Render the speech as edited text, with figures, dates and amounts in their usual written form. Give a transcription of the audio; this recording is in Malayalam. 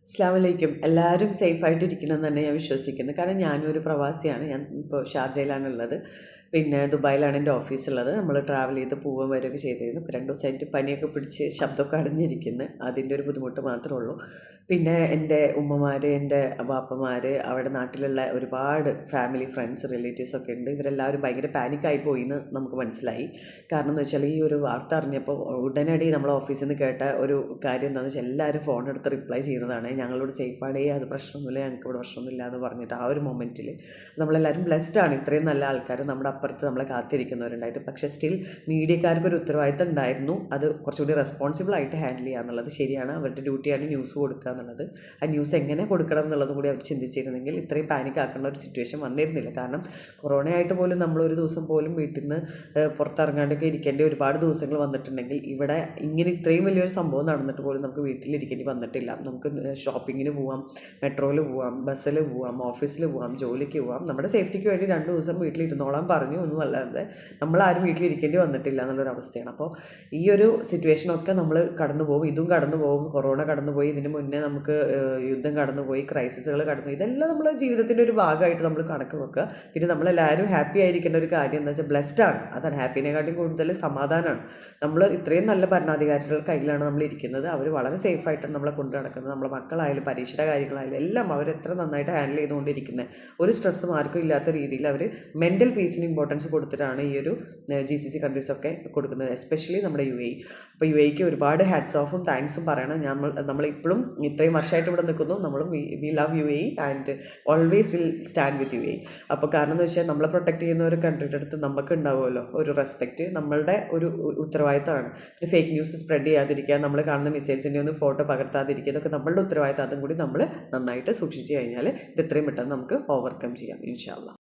അസ്സലാമലൈക്കും. എല്ലാവരും സേഫായിട്ടിരിക്കണമെന്ന് തന്നെ ഞാൻ വിശ്വസിക്കുന്നു. കാരണം ഞാനും ഒരു പ്രവാസിയാണ്. ഞാൻ ഇപ്പോൾ ഷാർജയിലാണുള്ളത്. പിന്നെ ദുബായിലാണ് എൻ്റെ ഓഫീസുള്ളത്. നമ്മൾ ട്രാവൽ ചെയ്ത് പോവുകയും വരികയൊക്കെ ചെയ്തിരുന്നു. ഇപ്പോൾ 2 ദിവസമായിട്ട് പനിയൊക്കെ പിടിച്ച് ശബ്ദമൊക്കെ അടഞ്ഞിരിക്കുന്നു. അതിൻ്റെ ഒരു ബുദ്ധിമുട്ട് മാത്രമേ ഉള്ളൂ. പിന്നെ എൻ്റെ ഉമ്മമാർ, എൻ്റെ വാപ്പമാർ, അവിടെ നാട്ടിലുള്ള ഒരുപാട് ഫാമിലി, ഫ്രണ്ട്സ്, റിലേറ്റീവ്സൊക്കെ ഉണ്ട്. ഇവരെല്ലാവരും ഭയങ്കര പാനിക്കായി പോയിന്ന് നമുക്ക് മനസ്സിലായി. കാരണം എന്ന് വെച്ചാൽ ഈ ഒരു വാർത്ത അറിഞ്ഞപ്പോൾ ഉടനടി നമ്മൾ ഓഫീസിൽ നിന്ന് കേട്ട ഒരു കാര്യം എന്താണെന്ന് വെച്ചാൽ എല്ലാവരും ഫോൺ എടുത്ത് റിപ്ലൈ ചെയ്യുന്നതാണ്. ഞങ്ങളോട് സേഫാണ്, അത് പ്രശ്നമൊന്നുമില്ല, ഞങ്ങൾക്ക് ഇവിടെ പ്രശ്നമൊന്നുമില്ല എന്ന് പറഞ്ഞിട്ട് ആ ഒരു മൊമെൻറ്റിൽ നമ്മളെല്ലാവരും ബ്ലെസ്ഡ് ആണ്. ഇത്രയും നല്ല ആൾക്കാർ നമ്മുടെ അപ്പുറത്ത് നമ്മളെ കാത്തിരിക്കുന്നവരുണ്ടായിട്ട്. പക്ഷേ സ്റ്റിൽ മീഡിയക്കാർക്ക് ഒരു ഉത്തരവാദിത്തം ഉണ്ടായിരുന്നു. അത് കുറച്ചുകൂടി റെസ്പോൺസിബിൾ ആയിട്ട് ഹാൻഡിൽ ചെയ്യുക എന്നുള്ളത് ശരിയാണ്. അവരുടെ ഡ്യൂട്ടിയാണ് ന്യൂസ് കൊടുക്കുക എന്നുള്ളത്. ആ ന്യൂസ് എങ്ങനെ കൊടുക്കണം എന്നുള്ളതും കൂടി അവർ ചിന്തിച്ചിരുന്നെങ്കിൽ ഇത്രയും പാനിക് ആക്കേണ്ട ഒരു സിറ്റുവേഷൻ വന്നിരുന്നില്ല. കാരണം കൊറോണയായിട്ട് പോലും നമ്മളൊരു ദിവസം പോലും വീട്ടിൽ നിന്ന് പുറത്തിറങ്ങാണ്ടൊക്കെ ഇരിക്കേണ്ട ഒരുപാട് ദിവസങ്ങൾ വന്നിട്ടുണ്ടെങ്കിൽ ഇവിടെ ഇങ്ങനെ ഇത്രയും വലിയൊരു സംഭവം നടന്നിട്ട് പോലും നമുക്ക് വീട്ടിലിരിക്കേണ്ടി വന്നിട്ടില്ല. നമുക്ക് ഷോപ്പിങ്ങിന് പോവാം, മെട്രോയിൽ പോവാം, ബസ്സിൽ പോവാം, ഓഫീസിൽ പോവാം, ജോലിക്ക് പോവാം. നമ്മുടെ സേഫ്റ്റിക്ക് വേണ്ടി 2 ദിവസം വീട്ടിലിരുന്നോളാൻ പറഞ്ഞു, ഒന്നും അല്ലാതെ നമ്മളാരും വീട്ടിലിരിക്കേണ്ടി വന്നിട്ടില്ല എന്നുള്ളൊരവസ്ഥയാണ്. അപ്പോൾ ഈ ഒരു സിറ്റുവേഷനൊക്കെ നമ്മൾ കടന്നു പോകും, ഇതും കടന്നു പോകും. കൊറോണ കടന്നുപോയി, ഇതിന് മുന്നേ നമുക്ക് യുദ്ധം കടന്നുപോയി, ക്രൈസിസുകൾ കടന്നുപോയി. ഇതെല്ലാം നമ്മൾ ജീവിതത്തിൻ്റെ ഒരു ഭാഗമായിട്ട് നമ്മൾ കണക്ക് വെക്കുക. പിന്നെ നമ്മളെല്ലാവരും ഹാപ്പി ആയിരിക്കേണ്ട ഒരു കാര്യം എന്താ വെച്ചാൽ ബ്ലെസ്ഡ് ആണ്. അതാണ് ഹാപ്പിനെക്കാട്ടും കൂടുതൽ സമാധാനമാണ്. നമ്മൾ ഇത്രയും നല്ല ഭരണാധികാരികളുടെ കയ്യിലാണ് നമ്മൾ ഇരിക്കുന്നത്. അവർ വളരെ സേഫായിട്ടാണ് നമ്മളെ കൊണ്ടു നടക്കുന്നത്. നമ്മളെ മക്കളായാലും പരീക്ഷയുടെ കാര്യങ്ങളായാലും എല്ലാം അവരെത്ര നന്നായിട്ട് ഹാൻഡിൽ ചെയ്തുകൊണ്ടിരിക്കുന്നത്. ഒരു സ്ട്രെസ്സും ആർക്കും ഇല്ലാത്ത രീതിയിൽ അവർ മെൻ്റൽ പീസിന് ഇമ്പോർട്ടൻസ് കൊടുത്തിട്ടാണ് ഈ ഒരു GCC കൺട്രീസൊക്കെ കൊടുക്കുന്നത്, എസ്പെഷ്യലി നമ്മുടെ UAE. അപ്പോൾ UAEക്ക് ഒരുപാട് ഹാറ്റ്സ് ഓഫും താങ്ക്സും പറയണം. നമ്മളിപ്പോഴും ഇത്രയും വർഷമായിട്ട് ഇവിടെ നിൽക്കുന്നു. നമ്മളും we love UAE and always will stand with UAE. അപ്പോൾ കാരണം എന്ന് വെച്ചാൽ നമ്മളെ പ്രൊട്ടക്ട് ചെയ്യുന്ന ഒരു കൺട്രിയുടെ അടുത്ത് നമുക്ക് ഉണ്ടാവുമല്ലോ ഒരു റെസ്പെക്റ്റ്, നമ്മളുടെ ഒരു ഉത്തരവാദിത്തമാണ്. പിന്നെ ഫേക്ക് ന്യൂസ് സ്പ്രെഡ് ചെയ്യാതിരിക്കുക, നമ്മൾ കാണുന്ന മിസൈൽസിൻ്റെ ഒന്നും ഫോട്ടോ പകർത്താതിരിക്കുക, ഇതൊക്കെ നമ്മളുടെ ഉത്തരവാദിത്തം. അതും കൂടി നമ്മൾ നന്നായിട്ട് സൂക്ഷിച്ച് കഴിഞ്ഞാൽ ഇത് എത്രയും പെട്ടെന്ന് നമുക്ക് ഓവർകം ചെയ്യാം ഇൻഷാ അല്ലാഹ്.